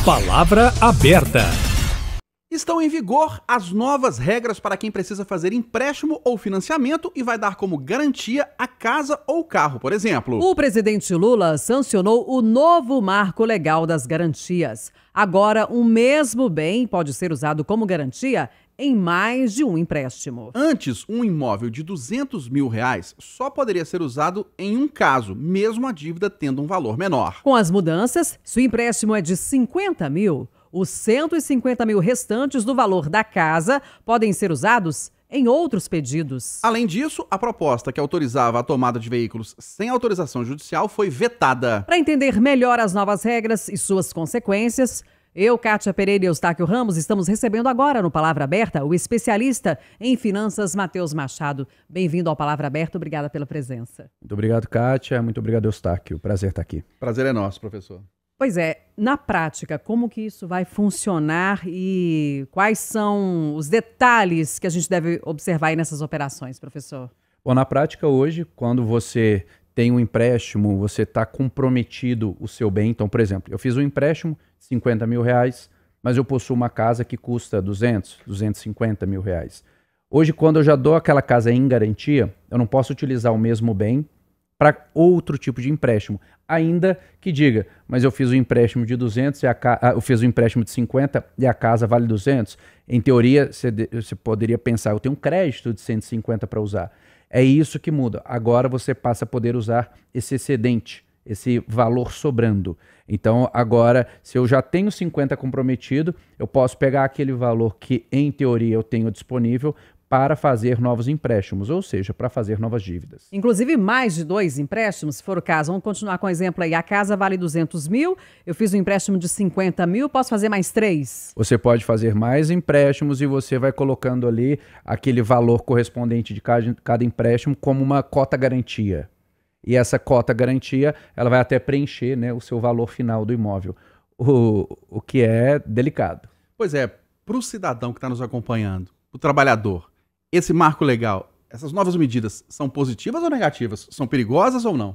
Palavra aberta. Estão em vigor as novas regras para quem precisa fazer empréstimo ou financiamento e vai dar como garantia a casa ou carro, por exemplo. O presidente Lula sancionou o novo marco legal das garantias. Agora, o mesmo bem pode ser usado como garantia em mais de um empréstimo. Antes, um imóvel de R$200 mil só poderia ser usado em um caso, mesmo a dívida tendo um valor menor. Com as mudanças, se o empréstimo é de 50 mil, os 150 mil restantes do valor da casa podem ser usados em outros pedidos. Além disso, a proposta que autorizava a tomada de veículos sem autorização judicial foi vetada. Para entender melhor as novas regras e suas consequências, eu, Kátia Pereira e Eustáquio Ramos, estamos recebendo agora no Palavra Aberta o especialista em finanças, Matheus Machado. Bem-vindo ao Palavra Aberta, obrigada pela presença. Muito obrigado, Kátia. Muito obrigado, Eustáquio. Prazer estar aqui. Prazer é nosso, professor. Pois é, na prática, como que isso vai funcionar e quais são os detalhes que a gente deve observar aí nessas operações, professor? Bom, na prática hoje, quando você tem um empréstimo, você está comprometido o seu bem. Então, por exemplo, eu fiz um empréstimo de 50 mil reais, mas eu possuo uma casa que custa 250 mil reais. Hoje, quando eu já dou aquela casa em garantia, eu não posso utilizar o mesmo bem para outro tipo de empréstimo, ainda que diga, mas eu fiz um empréstimo de 200 eu fiz um empréstimo de 50 e a casa vale 200. Em teoria, você poderia pensar, eu tenho um crédito de 150 para usar. É isso que muda. Agora você passa a poder usar esse excedente, esse valor sobrando. Então, agora, se eu já tenho 50 comprometido, eu posso pegar aquele valor que, em teoria, eu tenho disponível para fazer novos empréstimos, ou seja, para fazer novas dívidas. Inclusive mais de 2 empréstimos, se for o caso. Vamos continuar com o exemplo aí. A casa vale 200 mil, eu fiz um empréstimo de 50 mil, posso fazer mais 3? Você pode fazer mais empréstimos e você vai colocando ali aquele valor correspondente de cada empréstimo como uma cota garantia. E essa cota garantia, ela vai até preencher, né, o seu valor final do imóvel, o que é delicado. Pois é, para o cidadão que está nos acompanhando, o trabalhador, esse marco legal, essas novas medidas são positivas ou negativas? São perigosas ou não?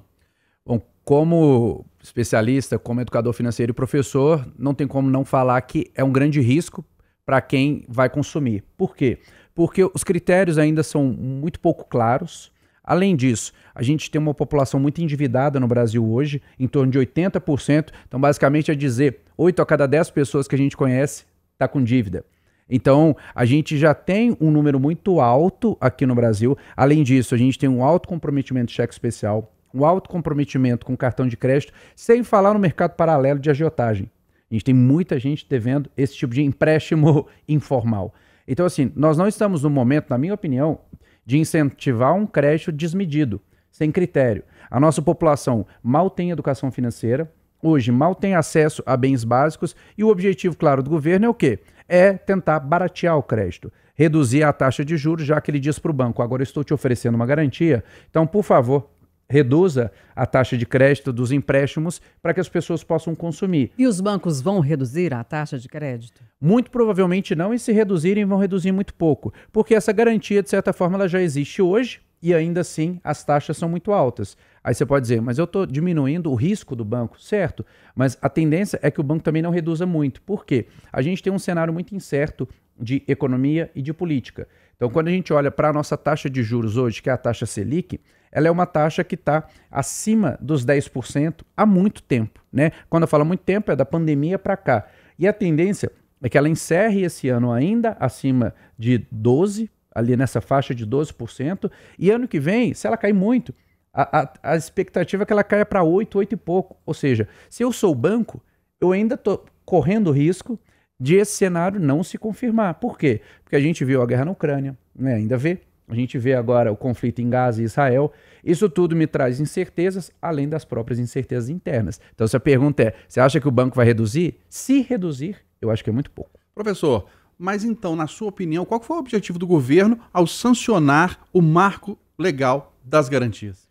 Bom, como especialista, como educador financeiro e professor, não tem como não falar que é um grande risco para quem vai consumir. Por quê? Porque os critérios ainda são muito pouco claros. Além disso, a gente tem uma população muito endividada no Brasil hoje, em torno de 80%. Então, basicamente, é dizer 8 a cada 10 pessoas que a gente conhece está com dívida. Então, a gente já tem um número muito alto aqui no Brasil. Além disso, a gente tem um alto comprometimento de cheque especial, um alto comprometimento com cartão de crédito, sem falar no mercado paralelo de agiotagem. A gente tem muita gente devendo esse tipo de empréstimo informal. Então, assim, nós não estamos no momento, na minha opinião, de incentivar um crédito desmedido, sem critério. A nossa população mal tem educação financeira, hoje mal tem acesso a bens básicos e o objetivo, claro, do governo é o quê? É tentar baratear o crédito, reduzir a taxa de juros, já que ele diz para o banco, agora eu estou te oferecendo uma garantia, então, por favor, reduza a taxa de crédito dos empréstimos para que as pessoas possam consumir. E os bancos vão reduzir a taxa de crédito? Muito provavelmente não, e se reduzirem, vão reduzir muito pouco, porque essa garantia, de certa forma, ela já existe hoje e ainda assim as taxas são muito altas. Aí você pode dizer, mas eu estou diminuindo o risco do banco, certo? Mas a tendência é que o banco também não reduza muito. Por quê? A gente tem um cenário muito incerto de economia e de política. Então, quando a gente olha para a nossa taxa de juros hoje, que é a taxa Selic, ela é uma taxa que está acima dos 10% há muito tempo, né? Quando eu falo muito tempo, é da pandemia para cá. E a tendência é que ela encerre esse ano ainda acima de 12%, ali nessa faixa de 12%, e ano que vem, se ela cair muito, a expectativa é que ela caia para 8, 8 e pouco. Ou seja, se eu sou banco, eu ainda estou correndo o risco de esse cenário não se confirmar. Por quê? Porque a gente viu a guerra na Ucrânia, né? Ainda vê. A gente vê agora o conflito em Gaza e Israel. Isso tudo me traz incertezas, além das próprias incertezas internas. Então, se a pergunta é, você acha que o banco vai reduzir? Se reduzir, eu acho que é muito pouco. Professor, mas então, na sua opinião, qual foi o objetivo do governo ao sancionar o marco legal das garantias?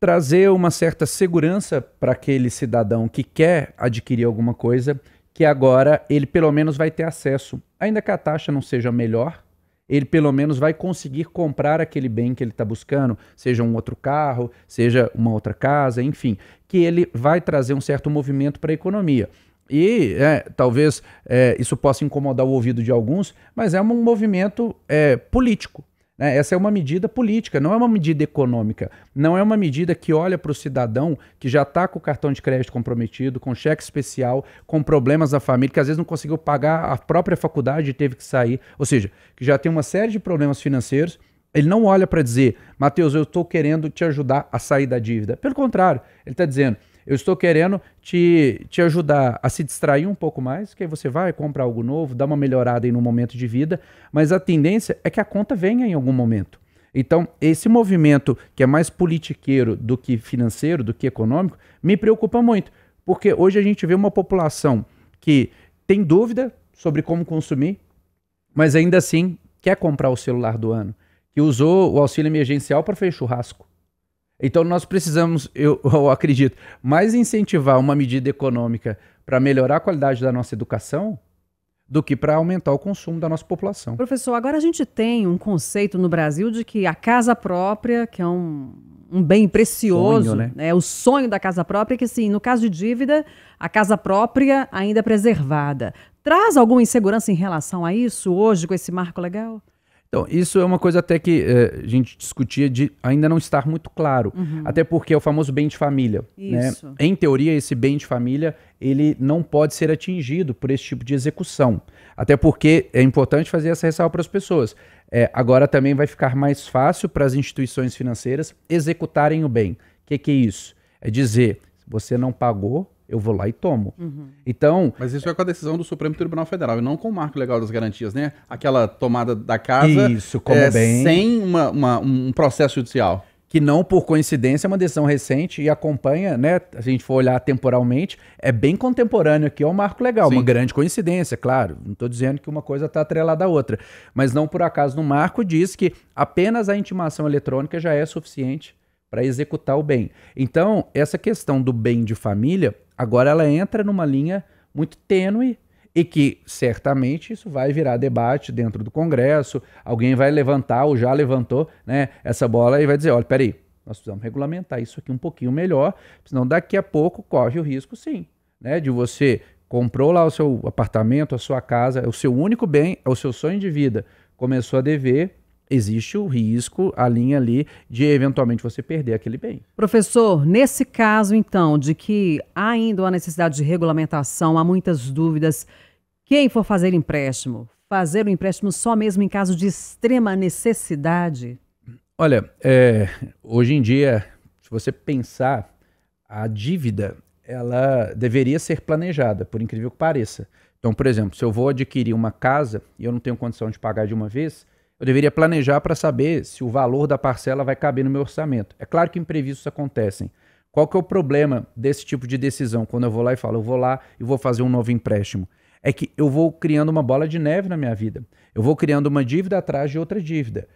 Trazer uma certa segurança para aquele cidadão que quer adquirir alguma coisa, que agora ele pelo menos vai ter acesso, ainda que a taxa não seja melhor, ele pelo menos vai conseguir comprar aquele bem que ele está buscando, seja um outro carro, seja uma outra casa, enfim, que ele vai trazer um certo movimento para a economia. E talvez isso possa incomodar o ouvido de alguns, mas é um movimento político. Né? Essa é uma medida política, não é uma medida econômica. Não é uma medida que olha para o cidadão que já está com o cartão de crédito comprometido, com cheque especial, com problemas na família, que às vezes não conseguiu pagar a própria faculdade e teve que sair. Ou seja, que já tem uma série de problemas financeiros. Ele não olha para dizer, Matheus, eu estou querendo te ajudar a sair da dívida. Pelo contrário, ele está dizendo, eu estou querendo te ajudar a se distrair um pouco mais, que aí você vai comprar algo novo, dá uma melhorada aí no momento de vida, mas a tendência é que a conta venha em algum momento. Então, esse movimento que é mais politiqueiro do que financeiro, do que econômico, me preocupa muito, porque hoje a gente vê uma população que tem dúvida sobre como consumir, mas ainda assim quer comprar o celular do ano, que usou o auxílio emergencial para fazer churrasco. Então nós precisamos, eu acredito, mais incentivar uma medida econômica para melhorar a qualidade da nossa educação do que para aumentar o consumo da nossa população. Professor, agora a gente tem um conceito no Brasil de que a casa própria, que é um bem precioso, sonho, né? O sonho da casa própria, que assim, no caso de dívida, a casa própria ainda é preservada. Traz alguma insegurança em relação a isso hoje com esse marco legal? Então, isso é uma coisa até que a gente discutia de ainda não estar muito claro. Até porque é o famoso bem de família. Isso. Né? Em teoria, esse bem de família, ele não pode ser atingido por esse tipo de execução. Até porque é importante fazer essa ressalva para as pessoas. Agora também vai ficar mais fácil para as instituições financeiras executarem o bem. O que é isso? É dizer, se você não pagou, eu vou lá e tomo. Então, mas isso é com a decisão do Supremo Tribunal Federal e não com o marco legal das garantias, né? Aquela tomada da casa isso, como bem, sem um processo judicial. Que não, por coincidência, é uma decisão recente e acompanha, né? Se a gente for olhar temporalmente, é bem contemporâneo aqui ao marco legal. Sim. Uma grande coincidência, claro. Não estou dizendo que uma coisa está atrelada à outra. Mas não por acaso no marco diz que apenas a intimação eletrônica já é suficiente para executar o bem. Então, essa questão do bem de família, agora ela entra numa linha muito tênue e que certamente isso vai virar debate dentro do Congresso, alguém vai levantar ou já levantou, né, essa bola e vai dizer, olha, peraí, nós precisamos regulamentar isso aqui um pouquinho melhor, senão daqui a pouco corre o risco sim, né, de você comprou lá o seu apartamento, a sua casa, é o seu único bem, é o seu sonho de vida, começou a dever, existe o risco, a linha ali, de eventualmente você perder aquele bem. Professor, nesse caso, então, de que há ainda uma necessidade de regulamentação, há muitas dúvidas, quem for fazer o empréstimo só mesmo em caso de extrema necessidade? Olha, hoje em dia, se você pensar, a dívida, ela deveria ser planejada, por incrível que pareça. Então, por exemplo, se eu vou adquirir uma casa e eu não tenho condição de pagar de uma vez, eu deveria planejar para saber se o valor da parcela vai caber no meu orçamento. É claro que imprevistos acontecem. Qual que é o problema desse tipo de decisão? Quando eu vou lá e falo, eu vou lá e vou fazer um novo empréstimo. É que eu vou criando uma bola de neve na minha vida. Eu vou criando uma dívida atrás de outra dívida.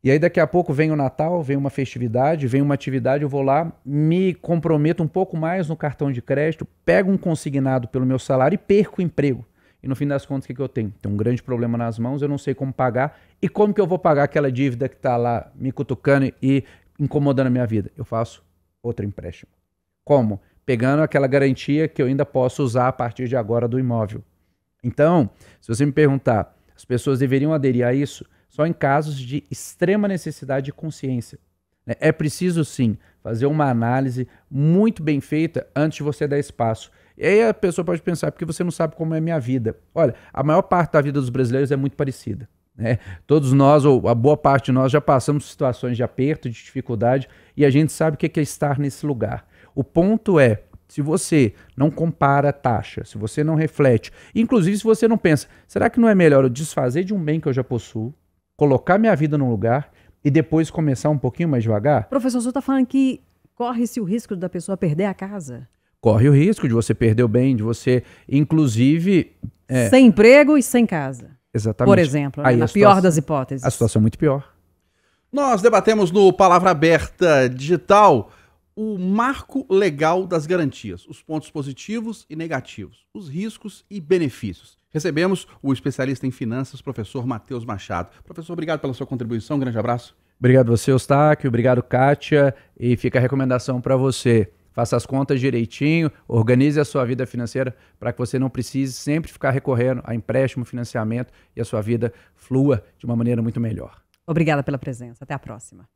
E aí daqui a pouco vem o Natal, vem uma festividade, vem uma atividade, eu vou lá, me comprometo um pouco mais no cartão de crédito, pego um consignado pelo meu salário e perco o emprego. E no fim das contas, o que eu tenho? Tenho um grande problema nas mãos, eu não sei como pagar. E como que eu vou pagar aquela dívida que está lá me cutucando e incomodando a minha vida? Eu faço outro empréstimo. Como? Pegando aquela garantia que eu ainda posso usar a partir de agora do imóvel. Então, se você me perguntar, as pessoas deveriam aderir a isso só em casos de extrema necessidade de consciência. É preciso, sim, fazer uma análise muito bem feita antes de você dar espaço. E aí a pessoa pode pensar, porque você não sabe como é a minha vida. Olha, a maior parte da vida dos brasileiros é muito parecida. Né? Todos nós, ou a boa parte de nós, já passamos por situações de aperto, de dificuldade, e a gente sabe o que é estar nesse lugar. O ponto é, se você não compara a taxa, se você não reflete, inclusive se você não pensa, será que não é melhor eu desfazer de um bem que eu já possuo, colocar minha vida num lugar e depois começar um pouquinho mais devagar? Professor, o senhor está falando que corre-se o risco da pessoa perder a casa? Corre o risco de você perder o bem, de você, inclusive... sem emprego e sem casa. Exatamente. Por exemplo, né? Na pior das hipóteses. A situação é muito pior. Nós debatemos no Palavra Aberta Digital o marco legal das garantias, os pontos positivos e negativos, os riscos e benefícios. Recebemos o especialista em finanças, professor Matheus Machado. Professor, obrigado pela sua contribuição, um grande abraço. Obrigado você, Eustáquio, obrigado, Kátia, e fica a recomendação para você. faça as contas direitinho, organize a sua vida financeira para que você não precise sempre ficar recorrendo a empréstimo, financiamento e a sua vida flua de uma maneira muito melhor. Obrigada pela presença. Até a próxima.